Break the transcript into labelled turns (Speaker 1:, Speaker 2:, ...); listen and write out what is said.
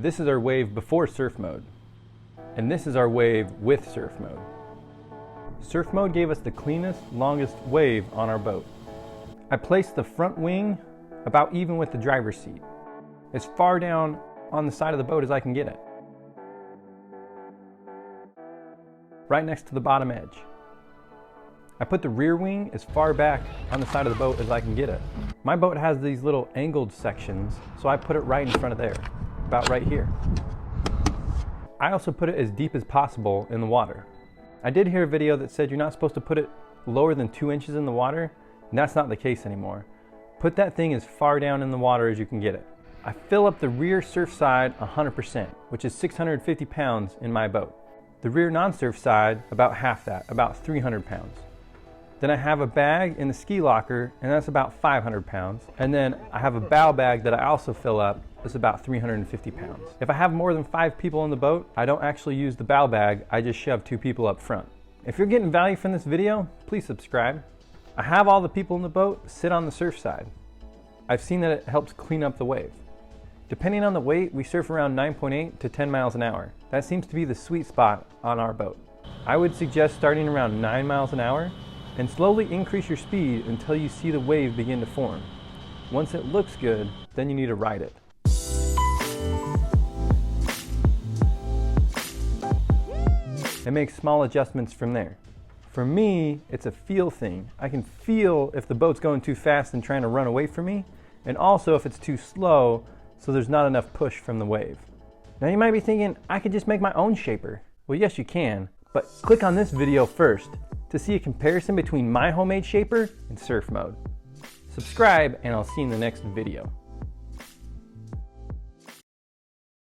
Speaker 1: This is our wave before surf mode. And this is our wave with surf mode. Surf mode gave us the cleanest, longest wave on our boat. I placed the front wing about even with the driver's seat, as far down on the side of the boat as I can get it. Right next to the bottom edge. I put the rear wing as far back on the side of the boat as I can get it. My boat has these little angled sections, so I put it right in front of there, about right here. I also put it as deep as possible in the water. I did hear a video that said you're not supposed to put it lower than 2 inches in the water, and that's not the case anymore. Put that thing as far down in the water as you can get it. I fill up the rear surf side 100%, which is 650 pounds in my boat. The rear non-surf side, about half that, about 300 pounds. Then I have a bag in the ski locker, and that's about 500 pounds. And then I have a bow bag that I also fill up, that's about 350 pounds. If I have more than 5 people on the boat, I don't actually use the bow bag, I just shove 2 people up front. If you're getting value from this video, please subscribe. I have all the people in the boat sit on the surf side. I've seen that it helps clean up the wave. Depending on the weight, we surf around 9.8 to 10 miles an hour. That seems to be the sweet spot on our boat. I would suggest starting around 9 miles an hour and slowly increase your speed until you see the wave begin to form. Once it looks good, then you need to ride it. And make small adjustments from there. For me, it's a feel thing. I can feel if the boat's going too fast and trying to run away from me, and also if it's too slow, so there's not enough push from the wave. Now you might be thinking, I could just make my own shaper. Well, yes you can, but click on this video first to see a comparison between my homemade shaper and surf mode. Subscribe, and I'll see you in the next video.